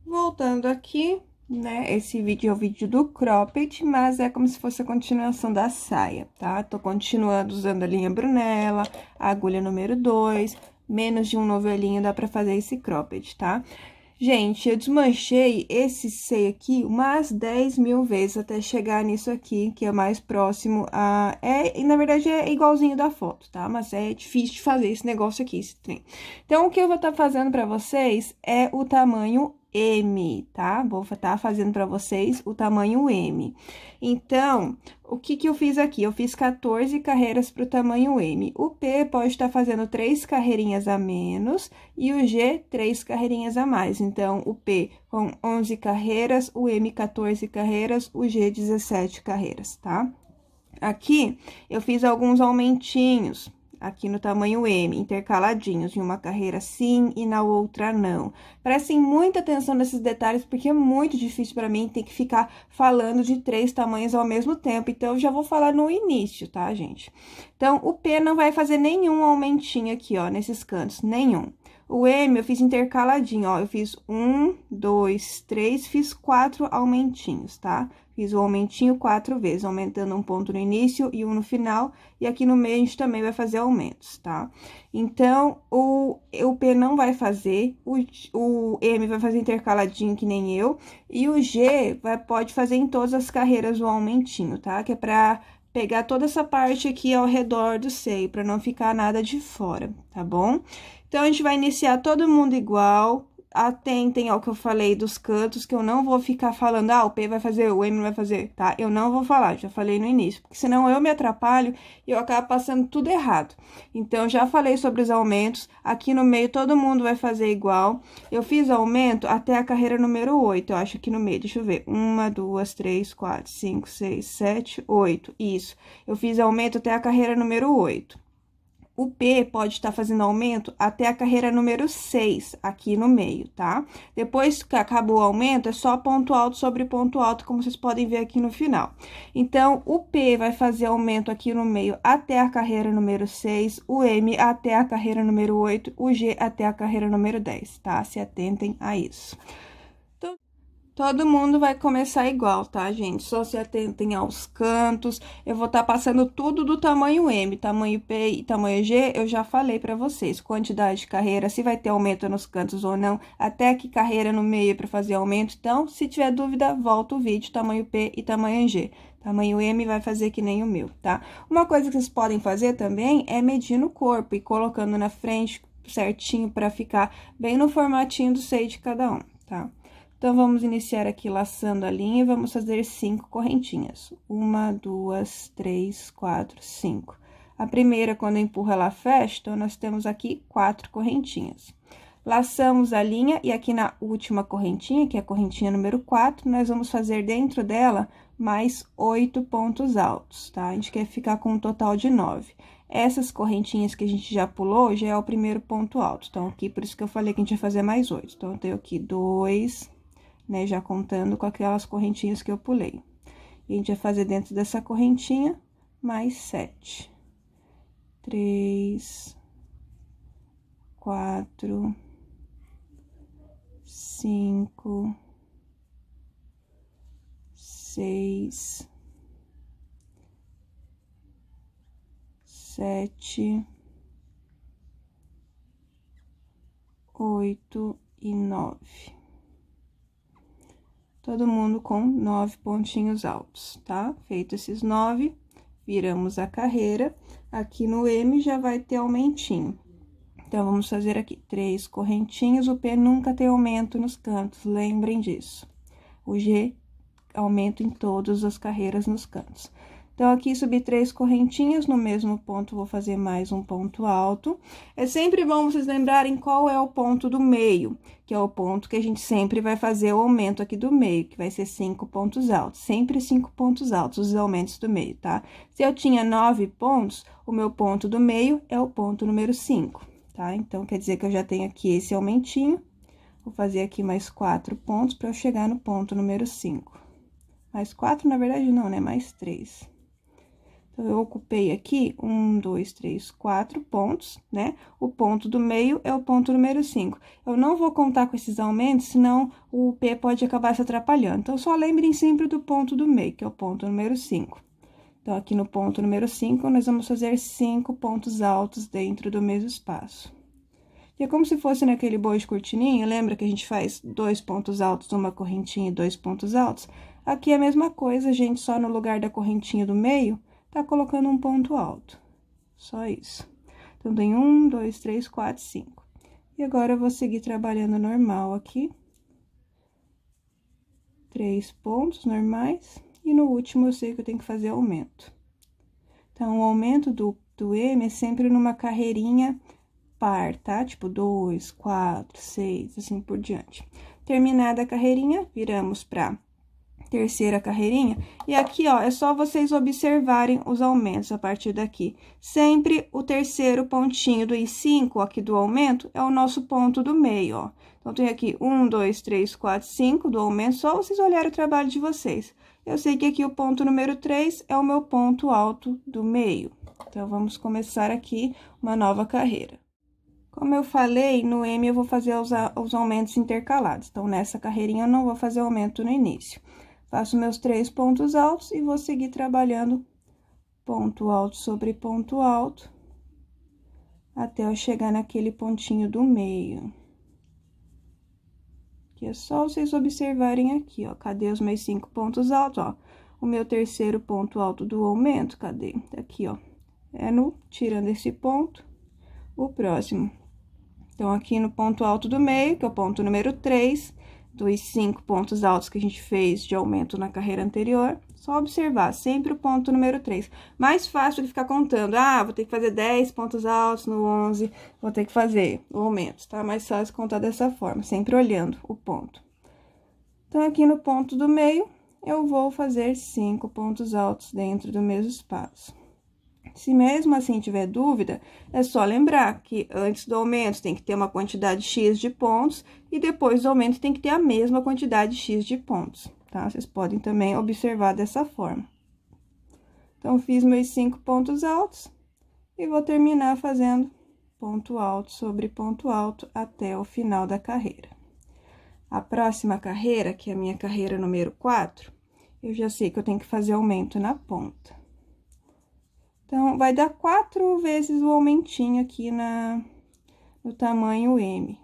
Voltando aqui, né? Esse vídeo é o vídeo do cropped, mas é como se fosse a continuação da saia, tá? Tô continuando usando a linha Brunella, a agulha número 2, menos de um novelinho dá pra fazer esse cropped, tá? Gente, eu desmanchei esse seio aqui umas 10.000 vezes até chegar nisso aqui, que é mais próximo a... e na verdade, é igualzinho da foto, tá? Mas é difícil de fazer esse negócio aqui, esse trem. Então, o que eu vou estar fazendo pra vocês é o tamanho M, tá? Vou estar fazendo pra vocês o tamanho M. Então, o que eu fiz aqui? Eu fiz 14 carreiras pro tamanho M. O P pode estar fazendo 3 carreirinhas a menos e o G, 3 carreirinhas a mais. Então, o P com 11 carreiras, o M 14 carreiras, o G 17 carreiras, tá? Aqui, eu fiz alguns aumentinhos, aqui no tamanho M, intercaladinhos, em uma carreira sim e na outra não. Prestem muita atenção nesses detalhes, porque é muito difícil para mim ter que ficar falando de 3 tamanhos ao mesmo tempo. Então, eu já vou falar no início, tá, gente? Então, o P não vai fazer nenhum aumentinho aqui, ó, nesses cantos, nenhum. O M eu fiz intercaladinho, ó, eu fiz 1, 2, 3, fiz 4 aumentinhos, tá? Fiz o aumentinho 4 vezes, aumentando um ponto no início e um no final, e aqui no meio a gente também vai fazer aumentos, tá? Então, o P não vai fazer, o M vai fazer intercaladinho que nem eu, e o G pode fazer em todas as carreiras o aumentinho, tá? Que é pra pegar toda essa parte aqui ao redor do seio, pra não ficar nada de fora, tá bom? Então, a gente vai iniciar todo mundo igual. Atentem ao que eu falei dos cantos, que eu não vou ficar falando, o P vai fazer, o M vai fazer, tá? Eu não vou falar, já falei no início, porque senão eu me atrapalho e eu acabo passando tudo errado. Então, já falei sobre os aumentos, aqui no meio todo mundo vai fazer igual. Eu fiz aumento até a carreira número 8, eu acho aqui no meio, deixa eu ver. 1, 2, 3, 4, 5, 6, 7, 8, isso. Eu fiz aumento até a carreira número 8. O P pode estar fazendo aumento até a carreira número 6, aqui no meio, tá? Depois que acabou o aumento, é só ponto alto sobre ponto alto, como vocês podem ver aqui no final. Então, o P vai fazer aumento aqui no meio até a carreira número 6, o M até a carreira número 8, o G até a carreira número 10, tá? Se atentem a isso. Todo mundo vai começar igual, tá, gente? Só se atentem aos cantos. Eu vou estar passando tudo do tamanho M, tamanho P e tamanho G, eu já falei pra vocês. Quantidade de carreira, se vai ter aumento nos cantos ou não, até que carreira no meio para fazer aumento. Então, se tiver dúvida, volta o vídeo, tamanho P e tamanho G. Tamanho M vai fazer que nem o meu, tá? Uma coisa que vocês podem fazer também é medir no corpo e colocando na frente certinho para ficar bem no formatinho do seio de cada um, tá? Então, vamos iniciar aqui laçando a linha e vamos fazer 5 correntinhas. 1, 2, 3, 4, 5. A primeira, quando eu empurro, ela fecha, então, nós temos aqui 4 correntinhas. Laçamos a linha e aqui na última correntinha, que é a correntinha número 4, nós vamos fazer dentro dela mais 8 pontos altos, tá? A gente quer ficar com um total de 9. Essas correntinhas que a gente já pulou, já é o primeiro ponto alto. Então, aqui, por isso que eu falei que a gente vai fazer mais 8. Então, eu tenho aqui 2... né, já contando com aquelas correntinhas que eu pulei. E a gente vai fazer dentro dessa correntinha mais 7. 3, 4, 5, 6, 7, 8 e 9. Todo mundo com 9 pontinhos altos, tá? Feito esses 9, viramos a carreira. Aqui no M já vai ter aumentinho. Então, vamos fazer aqui 3 correntinhas. O P nunca tem aumento nos cantos, lembrem disso. O G, aumento em todas as carreiras nos cantos. Então, aqui subi 3 correntinhas, no mesmo ponto vou fazer mais um ponto alto. É sempre bom vocês lembrarem qual é o ponto do meio, que é o ponto que a gente sempre vai fazer o aumento aqui do meio, que vai ser 5 pontos altos. Sempre 5 pontos altos, os aumentos do meio, tá? Se eu tinha 9 pontos, o meu ponto do meio é o ponto número 5, tá? Então, quer dizer que eu já tenho aqui esse aumentinho. Vou fazer aqui mais 4 pontos para eu chegar no ponto número 5. Mais 4, na verdade, não, né? Mais 3. Então, eu ocupei aqui 1, 2, 3, 4 pontos, né? O ponto do meio é o ponto número 5. Eu não vou contar com esses aumentos, senão o P pode acabar se atrapalhando. Então, só lembrem sempre do ponto do meio, que é o ponto número 5. Então, aqui no ponto número 5, nós vamos fazer 5 pontos altos dentro do mesmo espaço. E é como se fosse naquele boi de cortininha, lembra que a gente faz 2 pontos altos numa correntinha e 2 pontos altos? Aqui é a mesma coisa, a gente só no lugar da correntinha do meio, tá colocando um ponto alto. Só isso. Então, tem 1, 2, 3, 4, 5. E agora, eu vou seguir trabalhando normal aqui. 3 pontos normais. E no último, eu sei que eu tenho que fazer aumento. Então, o aumento do M é sempre numa carreirinha par, tá? Tipo, 2, 4, 6, assim por diante. Terminada a carreirinha, viramos pra terceira carreirinha, e aqui, ó, é só vocês observarem os aumentos a partir daqui. Sempre o terceiro pontinho do I5, aqui do aumento, é o nosso ponto do meio, ó. Então, tem aqui 1, 2, 3, 4, 5 do aumento, só vocês olharem o trabalho de vocês. Eu sei que aqui o ponto número 3 é o meu ponto alto do meio. Então, vamos começar aqui uma nova carreira. Como eu falei, no M eu vou fazer os aumentos intercalados. Então, nessa carreirinha eu não vou fazer aumento no início. Faço meus 3 pontos altos e vou seguir trabalhando ponto alto sobre ponto alto, até eu chegar naquele pontinho do meio. Que é só vocês observarem aqui, ó, cadê os meus 5 pontos altos, ó. O meu terceiro ponto alto do aumento, cadê? Aqui, ó, é tirando esse ponto, o próximo. Então, aqui no ponto alto do meio, que é o ponto número 3, dos 5 pontos altos que a gente fez de aumento na carreira anterior, só observar, sempre o ponto número 3. Mais fácil de ficar contando, vou ter que fazer 10 pontos altos no 11, vou ter que fazer o aumento, tá? Mais fácil contar dessa forma, sempre olhando o ponto. Então, aqui no ponto do meio, eu vou fazer 5 pontos altos dentro do mesmo espaço. Se mesmo assim tiver dúvida, é só lembrar que antes do aumento tem que ter uma quantidade X de pontos e depois do aumento tem que ter a mesma quantidade X de pontos, tá? Vocês podem também observar dessa forma. Então, fiz meus 5 pontos altos e vou terminar fazendo ponto alto sobre ponto alto até o final da carreira. A próxima carreira, que é a minha carreira número 4, eu já sei que eu tenho que fazer aumento na ponta. Então, vai dar 4 vezes o aumentinho aqui no tamanho M.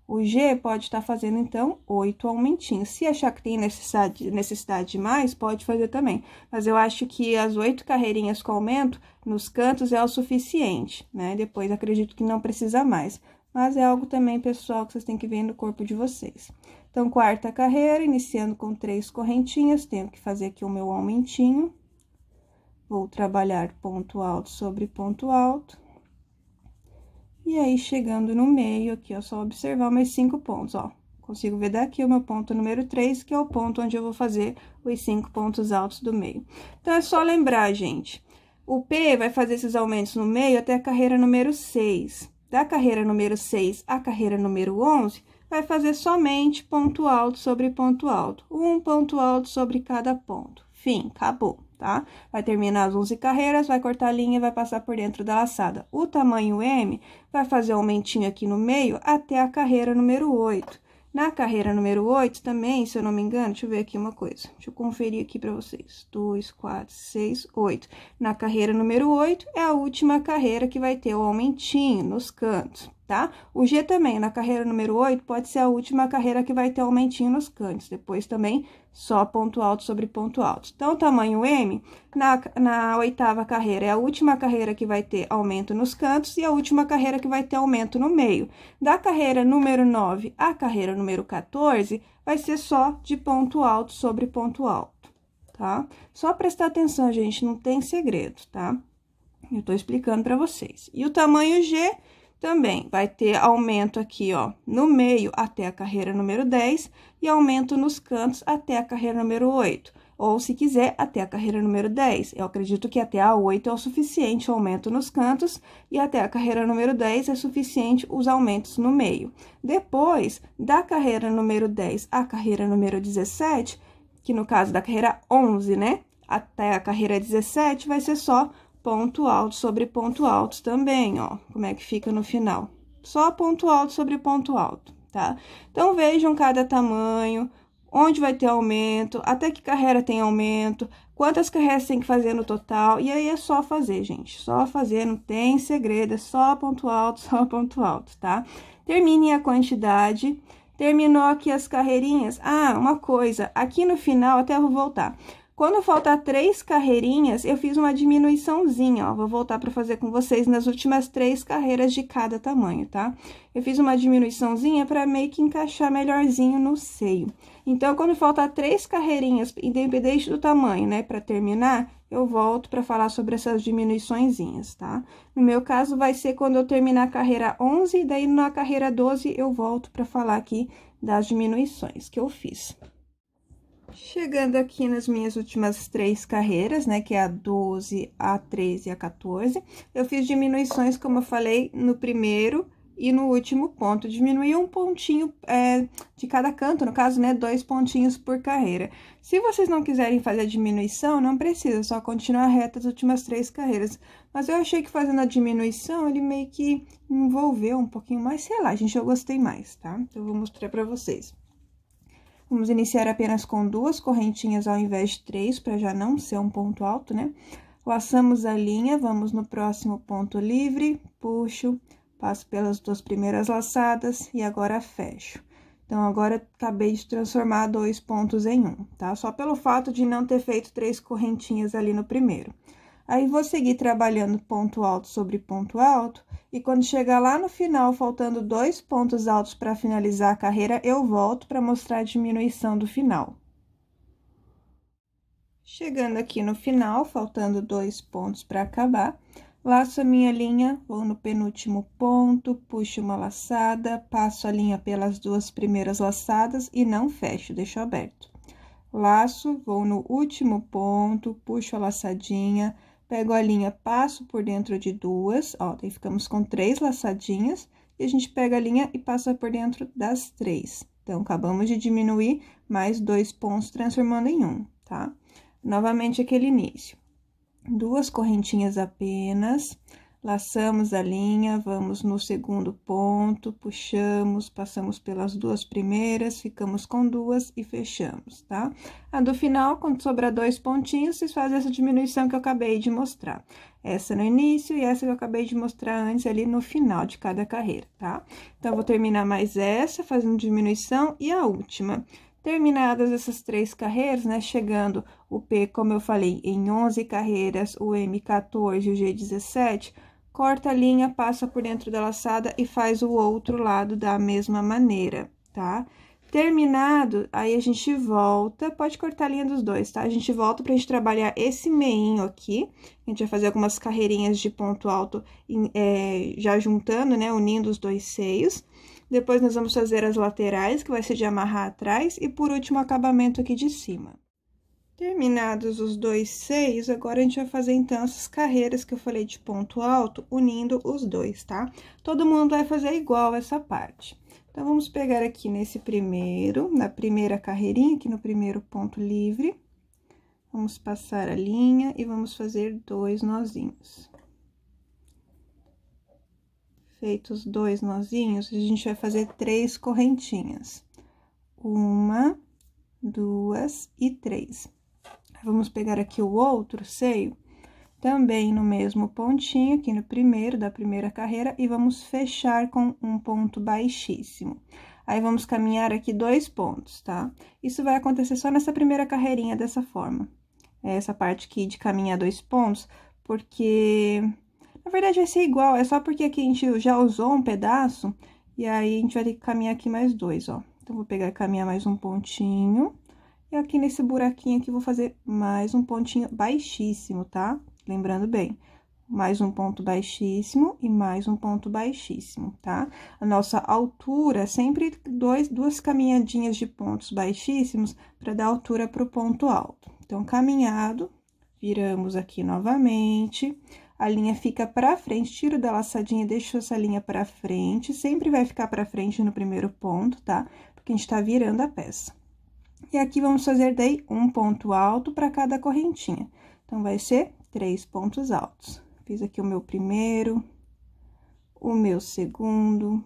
O G pode estar fazendo, então, 8 aumentinhos. Se achar que tem necessidade de mais, pode fazer também. Mas eu acho que as 8 carreirinhas com aumento nos cantos é o suficiente, né? Depois, acredito que não precisa mais. Mas é algo também, pessoal, que vocês têm que ver no corpo de vocês. Então, quarta carreira, iniciando com 3 correntinhas, tenho que fazer aqui o meu aumentinho. Vou trabalhar ponto alto sobre ponto alto. E aí, chegando no meio, aqui, ó, só observar meus 5 pontos, ó. Consigo ver daqui o meu ponto número 3, que é o ponto onde eu vou fazer os 5 pontos altos do meio. Então, é só lembrar, gente, o P vai fazer esses aumentos no meio até a carreira número 6. Da carreira número 6 à carreira número 11, vai fazer somente ponto alto sobre ponto alto. Um ponto alto sobre cada ponto. Fim, acabou. Tá? Vai terminar as 11 carreiras, vai cortar a linha e vai passar por dentro da laçada. O tamanho M vai fazer um aumentinho aqui no meio até a carreira número 8. Na carreira número 8 também, se eu não me engano, deixa eu ver aqui uma coisa. Deixa eu conferir aqui pra vocês. 2, 4, 6, 8. Na carreira número 8 é a última carreira que vai ter o aumentinho nos cantos, tá? O G também, na carreira número 8, pode ser a última carreira que vai ter aumentinho nos cantos. Depois também, só ponto alto sobre ponto alto. Então, o tamanho M, na oitava carreira, é a última carreira que vai ter aumento nos cantos e a última carreira que vai ter aumento no meio. Da carreira número 9 à carreira número 14, vai ser só de ponto alto sobre ponto alto, tá? Só prestar atenção, gente, não tem segredo, tá? Eu tô explicando pra vocês. E o tamanho G também vai ter aumento aqui, ó, no meio até a carreira número 10 e aumento nos cantos até a carreira número 8. Ou, se quiser, até a carreira número 10. Eu acredito que até a 8 é o suficiente o aumento nos cantos e até a carreira número 10 é suficiente os aumentos no meio. Depois, da carreira número 10 à carreira número 17, que no caso da carreira 11, né? até a carreira 17, vai ser só ponto alto sobre ponto alto também, ó. Como é que fica no final? Só ponto alto sobre ponto alto, tá? Então, vejam cada tamanho, onde vai ter aumento, até que carreira tem aumento, quantas carreiras tem que fazer no total, e aí é só fazer, gente, só fazer, não tem segredo, é só ponto alto, tá? Termine a quantidade, terminou aqui as carreirinhas. Ah, uma coisa, aqui no final, até eu vou voltar. Quando faltar 3 carreirinhas, eu fiz uma diminuiçãozinha, ó. Vou voltar para fazer com vocês nas últimas 3 carreiras de cada tamanho, tá? Eu fiz uma diminuiçãozinha para meio que encaixar melhorzinho no seio. Então, quando faltar 3 carreirinhas, independente do tamanho, né, para terminar, eu volto para falar sobre essas diminuiçõezinhas, tá? No meu caso, vai ser quando eu terminar a carreira 11, daí na carreira 12 eu volto para falar aqui das diminuições que eu fiz. Chegando aqui nas minhas últimas 3 carreiras, né, que é a 12, a 13 e a 14, eu fiz diminuições, como eu falei, no primeiro e no último ponto. Diminuí um pontinho de cada canto, no caso, né, 2 pontinhos por carreira. Se vocês não quiserem fazer a diminuição, não precisa, só continuar reta as últimas 3 carreiras. Mas eu achei que fazendo a diminuição, ele meio que envolveu um pouquinho mais, sei lá, gente, eu gostei mais, tá? Então, eu vou mostrar pra vocês. Vamos iniciar apenas com 2 correntinhas ao invés de 3, para já não ser um ponto alto, né? Laçamos a linha, vamos no próximo ponto livre, puxo, passo pelas 2 primeiras laçadas e agora fecho. Então, agora, acabei de transformar 2 pontos em 1, tá? Só pelo fato de não ter feito 3 correntinhas ali no primeiro. Aí, vou seguir trabalhando ponto alto sobre ponto alto, e quando chegar lá no final, faltando 2 pontos altos para finalizar a carreira, eu volto para mostrar a diminuição do final. Chegando aqui no final, faltando 2 pontos para acabar, laço a minha linha, vou no penúltimo ponto, puxo uma laçada, passo a linha pelas 2 primeiras laçadas e não fecho, deixo aberto. Laço, vou no último ponto, puxo a laçadinha, pego a linha, passo por dentro de 2, ó, daí ficamos com 3 laçadinhas, e a gente pega a linha e passa por dentro das 3. Então, acabamos de diminuir mais 2 pontos, transformando em 1, tá? Novamente, aquele início. 2 correntinhas apenas, laçamos a linha, vamos no segundo ponto, puxamos, passamos pelas 2 primeiras, ficamos com 2 e fechamos, tá? A do final, quando sobrar 2 pontinhos, vocês fazem essa diminuição que eu acabei de mostrar. Essa no início e essa que eu acabei de mostrar antes ali no final de cada carreira, tá? Então, vou terminar mais essa, fazendo diminuição, e a última. Terminadas essas 3 carreiras, né, chegando o P, como eu falei, em 11 carreiras, o M 14 e o G 17, corta a linha, passa por dentro da laçada e faz o outro lado da mesma maneira, tá? Terminado, aí a gente volta, pode cortar a linha dos dois, tá? A gente volta pra gente trabalhar esse meinho aqui, a gente vai fazer algumas carreirinhas de ponto alto, já juntando, né, unindo os 2 seios. Depois, nós vamos fazer as laterais, que vai ser de amarrar atrás, e por último, o acabamento aqui de cima. Terminados os 2 seios, agora a gente vai fazer, então, essas carreiras que eu falei de ponto alto, unindo os 2, tá? Todo mundo vai fazer igual essa parte. Então, vamos pegar aqui nesse primeiro, na primeira carreirinha, aqui no primeiro ponto livre. Vamos passar a linha e vamos fazer 2 nozinhos. Feitos 2 nozinhos, a gente vai fazer 3 correntinhas. 1, 2 e 3. Vamos pegar aqui o outro seio, também no mesmo pontinho, aqui no primeiro, da primeira carreira, e vamos fechar com um ponto baixíssimo. Aí, vamos caminhar aqui 2 pontos, tá? Isso vai acontecer só nessa primeira carreirinha, dessa forma. Essa parte aqui de caminhar 2 pontos, porque... Na verdade, vai ser igual, é só porque aqui a gente já usou um pedaço, e aí a gente vai ter que caminhar aqui mais 2, ó. Então, vou pegar e caminhar mais um pontinho, e aqui nesse buraquinho aqui, vou fazer mais um pontinho baixíssimo, tá? Lembrando bem, mais um ponto baixíssimo e mais um ponto baixíssimo, tá? A nossa altura, sempre 2 caminhadinhas de pontos baixíssimos para dar altura pro ponto alto. Então, caminhado, viramos aqui novamente, a linha fica pra frente, tiro da laçadinha, deixo essa linha pra frente, sempre vai ficar pra frente no primeiro ponto, tá? Porque a gente tá virando a peça. E aqui vamos fazer daí um ponto alto para cada correntinha. Então, vai ser 3 pontos altos. Fiz aqui o meu primeiro, o meu segundo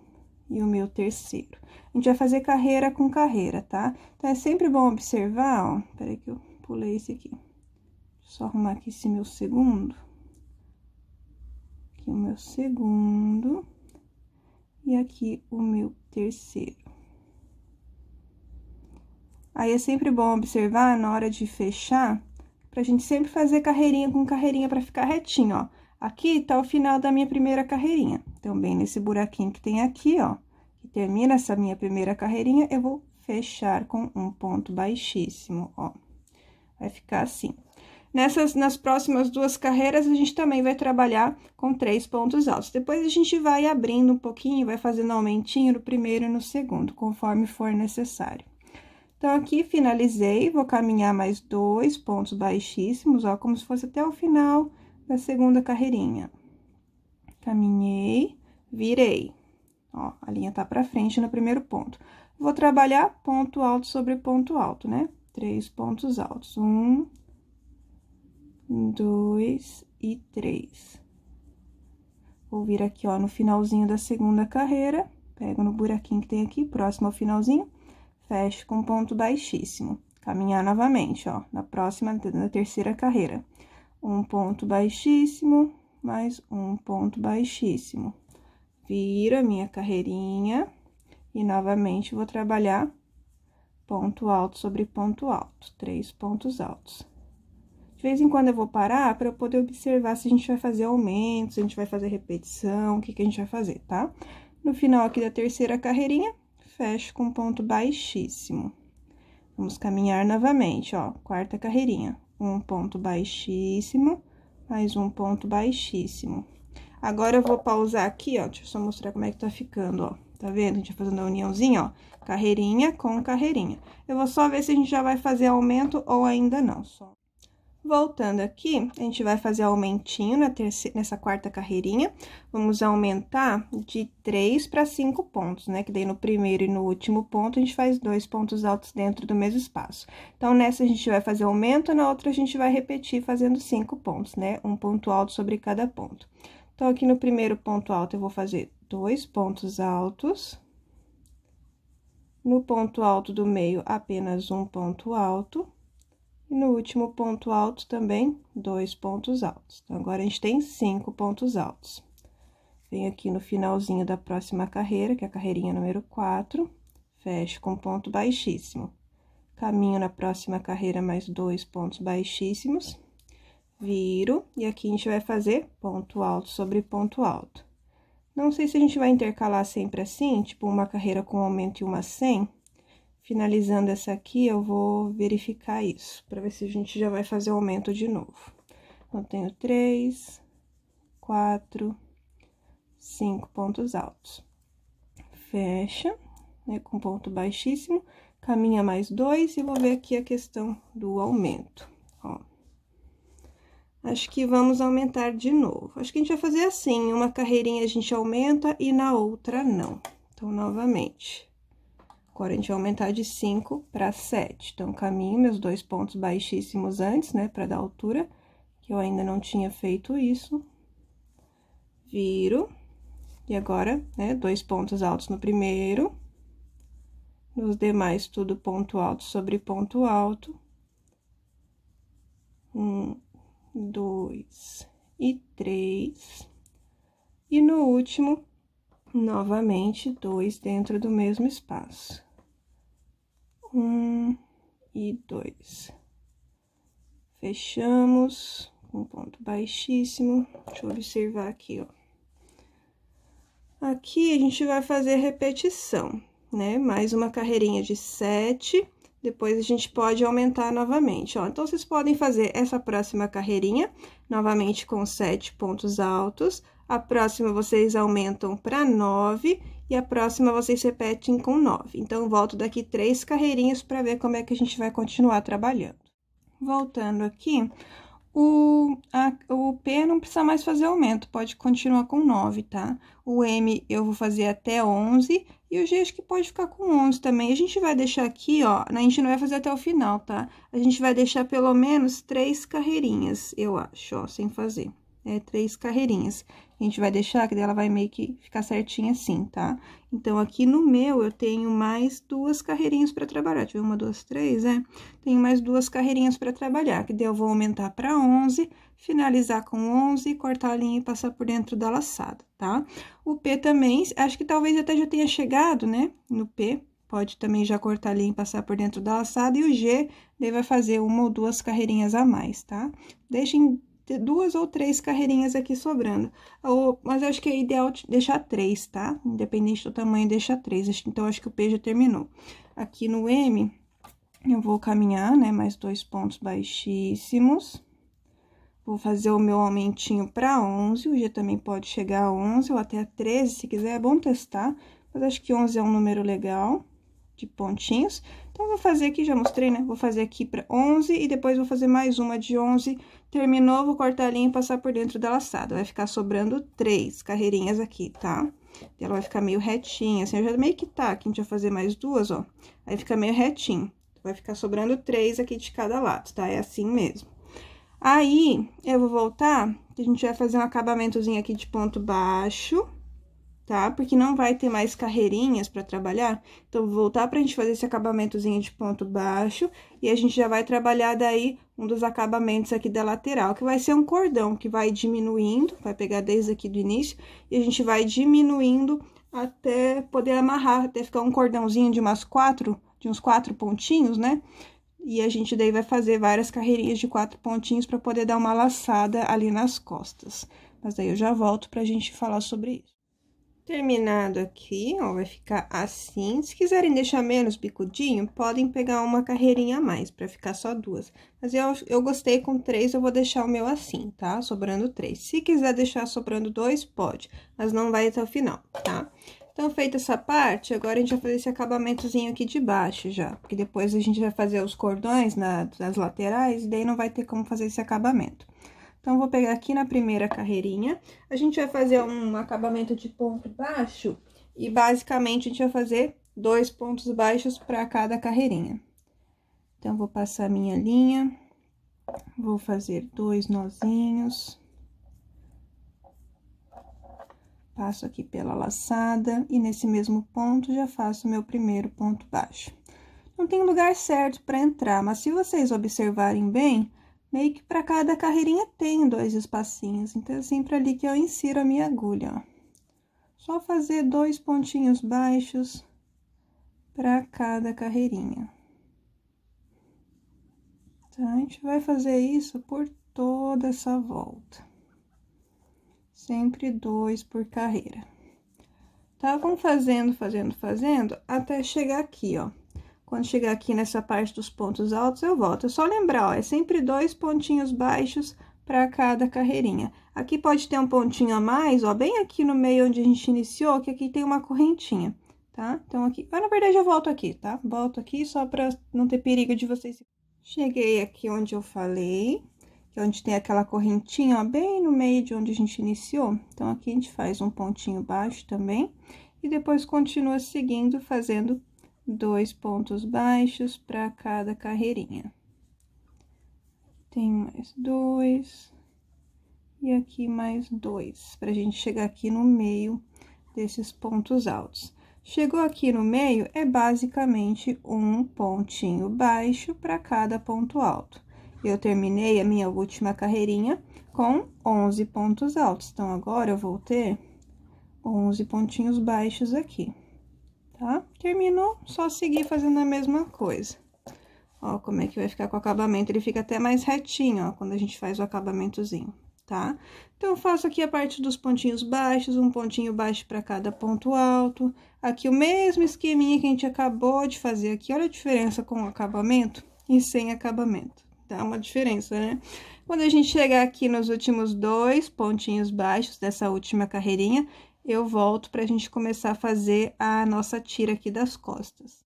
e o meu terceiro. A gente vai fazer carreira com carreira, tá? Então, é sempre bom observar, ó. Peraí que eu pulei esse aqui. Deixa eu só arrumar aqui esse meu segundo. Aqui o meu segundo. E aqui o meu terceiro. Aí, é sempre bom observar na hora de fechar, pra gente sempre fazer carreirinha com carreirinha pra ficar retinho, ó. Aqui tá o final da minha primeira carreirinha. Então, bem nesse buraquinho que tem aqui, ó, que termina essa minha primeira carreirinha, eu vou fechar com um ponto baixíssimo, ó. Vai ficar assim. Nas próximas duas carreiras, a gente também vai trabalhar com 3 pontos altos. Depois, a gente vai abrindo um pouquinho, vai fazendo aumentinho no primeiro e no segundo, conforme for necessário. Então, aqui, finalizei, vou caminhar mais 2 pontos baixíssimos, ó, como se fosse até o final da segunda carreirinha. Caminhei, virei, ó, a linha tá pra frente no primeiro ponto. Vou trabalhar ponto alto sobre ponto alto, né? 3 pontos altos, 1, 2 e 3. Vou vir aqui, ó, no finalzinho da segunda carreira, pego no buraquinho que tem aqui, próximo ao finalzinho, fecho com ponto baixíssimo. Caminhar novamente, ó, na terceira carreira. Um ponto baixíssimo, mais um ponto baixíssimo. Viro a minha carreirinha e, novamente, vou trabalhar ponto alto sobre ponto alto, 3 pontos altos. De vez em quando eu vou parar para eu poder observar se a gente vai fazer aumento, se a gente vai fazer repetição, o que que a gente vai fazer, tá? No final aqui da terceira carreirinha, fecho com ponto baixíssimo. Vamos caminhar novamente, ó, quarta carreirinha. Um ponto baixíssimo, mais um ponto baixíssimo. Agora, eu vou pausar aqui, ó, deixa eu só mostrar como é que tá ficando, ó. Tá vendo? A gente vai fazendo a uniãozinha, ó, carreirinha com carreirinha. Eu vou só ver se a gente já vai fazer aumento ou ainda não, só. Voltando aqui, a gente vai fazer aumentinho nessa quarta carreirinha. Vamos aumentar de 3 para 5 pontos, né? Que daí no primeiro e no último ponto, a gente faz 2 pontos altos dentro do mesmo espaço. Então, nessa a gente vai fazer aumento, na outra a gente vai repetir fazendo 5 pontos, né? Um ponto alto sobre cada ponto. Então, aqui no primeiro ponto alto, eu vou fazer 2 pontos altos. No ponto alto do meio, apenas um ponto alto. E no último ponto alto também, 2 pontos altos. Então, agora, a gente tem 5 pontos altos. Venho aqui no finalzinho da próxima carreira, que é a carreirinha número 4, fecho com ponto baixíssimo. Caminho na próxima carreira mais 2 pontos baixíssimos, viro, e aqui a gente vai fazer ponto alto sobre ponto alto. Não sei se a gente vai intercalar sempre assim, tipo uma carreira com aumento e uma sem. Finalizando essa aqui, eu vou verificar isso, para ver se a gente já vai fazer o aumento de novo. Então, tenho 3, 4, 5 pontos altos. Fecha, né, com ponto baixíssimo, caminha mais 2 e vou ver aqui a questão do aumento, ó. Acho que vamos aumentar de novo. Acho que a gente vai fazer assim, uma carreirinha a gente aumenta e na outra não. Então, novamente. Agora, a gente vai aumentar de 5 para 7. Então, caminho meus 2 pontos baixíssimos antes, né, para dar altura, que eu ainda não tinha feito isso. Viro. E agora, né, 2 pontos altos no primeiro. Nos demais, tudo ponto alto sobre ponto alto. 1, 2 e 3. E no último, novamente, 2 dentro do mesmo espaço. 1 e 2. Fechamos com ponto baixíssimo. Deixa eu observar aqui, ó. Aqui, a gente vai fazer repetição, né? Mais uma carreirinha de 7, depois a gente pode aumentar novamente, ó. Então, vocês podem fazer essa próxima carreirinha, novamente com 7 pontos altos. A próxima, vocês aumentam para 9, e a próxima, vocês repetem com 9. Então, volto daqui 3 carreirinhas para ver como é que a gente vai continuar trabalhando. Voltando aqui, o P não precisa mais fazer aumento, pode continuar com 9, tá? O M eu vou fazer até 11, E o G acho que pode ficar com 11 também. A gente vai deixar aqui, ó, a gente não vai fazer até o final, tá? A gente vai deixar pelo menos 3 carreirinhas, eu acho, ó, sem fazer. 3 carreirinhas. A gente vai deixar, que daí ela vai meio que ficar certinha assim, tá? Então, aqui no meu, eu tenho mais 2 carreirinhas pra trabalhar. Deixa eu ver, 1, 2, 3, Tenho mais 2 carreirinhas pra trabalhar, que daí eu vou aumentar pra 11, finalizar com 11, cortar a linha e passar por dentro da laçada, tá? O P também, acho que talvez até já tenha chegado, né? No P, pode também já cortar a linha e passar por dentro da laçada. E o G, daí vai fazer 1 ou 2 carreirinhas a mais, tá? Deixem 2 ou 3 carreirinhas aqui sobrando. Mas eu acho que é ideal deixar 3, tá? Independente do tamanho, deixa 3. Então, acho que o P já terminou. Aqui no M, eu vou caminhar, né? Mais 2 pontos baixíssimos. Vou fazer o meu aumentinho para 11. O G também pode chegar a 11 ou até a 13, se quiser, é bom testar. Mas acho que 11 é um número legal de pontinhos. Então, vou fazer aqui, já mostrei, né? Vou fazer aqui para 11 e depois vou fazer mais uma de 11. Terminou, vou cortar a linha e passar por dentro da laçada. Vai ficar sobrando 3 carreirinhas aqui, tá? Ela vai ficar meio retinha, assim, eu já meio que tá, aqui a gente vai fazer mais 2, ó. Aí, fica meio retinho. Vai ficar sobrando 3 aqui de cada lado, tá? É assim mesmo. Aí, eu vou voltar, que a gente vai fazer um acabamentozinho aqui de ponto baixo, tá? Porque não vai ter mais carreirinhas pra trabalhar. Então, vou voltar pra gente fazer esse acabamentozinho de ponto baixo. E a gente já vai trabalhar daí um dos acabamentos aqui da lateral, que vai ser um cordão que vai diminuindo, vai pegar desde aqui do início, e a gente vai diminuindo até poder amarrar, até ficar um cordãozinho de uns 4 pontinhos, né? E a gente daí vai fazer várias carreirinhas de 4 pontinhos pra poder dar uma laçada ali nas costas. Mas daí eu já volto pra gente falar sobre isso. Terminado aqui, ó, vai ficar assim. Se quiserem deixar menos bicudinho, podem pegar uma carreirinha a mais, pra ficar só 2. Mas eu gostei com 3, eu vou deixar o meu assim, tá? Sobrando 3. Se quiser deixar sobrando 2, pode, mas não vai até o final, tá? Então, feita essa parte, agora a gente vai fazer esse acabamentozinho aqui de baixo já. Porque depois a gente vai fazer os cordões nas laterais, e daí não vai ter como fazer esse acabamento. Então, vou pegar aqui na primeira carreirinha, a gente vai fazer um acabamento de ponto baixo e, basicamente, a gente vai fazer 2 pontos baixos para cada carreirinha. Então, vou passar a minha linha, vou fazer 2 nozinhos. Passo aqui pela laçada e, nesse mesmo ponto, já faço o meu primeiro ponto baixo. Não tem lugar certo para entrar, mas se vocês observarem bem, meio que para cada carreirinha tem 2 espacinhos, então é sempre ali que eu insiro a minha agulha, ó. Só fazer 2 pontinhos baixos para cada carreirinha. Tá? A gente vai fazer isso por toda essa volta. Sempre 2 por carreira. Tá? Vamos fazendo, até chegar aqui, ó. Quando chegar aqui nessa parte dos pontos altos, eu volto. É só lembrar, ó, é sempre 2 pontinhos baixos para cada carreirinha. Aqui pode ter um pontinho a mais, ó, bem aqui no meio onde a gente iniciou, que aqui tem uma correntinha, tá? Então, aqui... na verdade, eu volto aqui, tá? Volto aqui só para não ter perigo de vocês... Cheguei aqui onde eu falei, que é onde tem aquela correntinha, ó, bem no meio de onde a gente iniciou. Então, aqui a gente faz um pontinho baixo também, e depois continua seguindo, fazendo 2 pontos baixos para cada carreirinha. Tem mais 2. E aqui mais 2, pra gente chegar aqui no meio desses pontos altos. Chegou aqui no meio, é basicamente um pontinho baixo para cada ponto alto. Eu terminei a minha última carreirinha com 11 pontos altos. Então, agora, eu vou ter 11 pontinhos baixos aqui. Tá? Terminou, só seguir fazendo a mesma coisa. Ó, como é que vai ficar com o acabamento, ele fica até mais retinho, ó, quando a gente faz o acabamentozinho, tá? Então, eu faço aqui a parte dos pontinhos baixos, um pontinho baixo para cada ponto alto. Aqui o mesmo esqueminha que a gente acabou de fazer aqui, olha a diferença com o acabamento e sem acabamento, dá uma diferença, né? Quando a gente chegar aqui nos últimos 2 pontinhos baixos dessa última carreirinha, eu volto pra gente começar a fazer a nossa tira aqui das costas.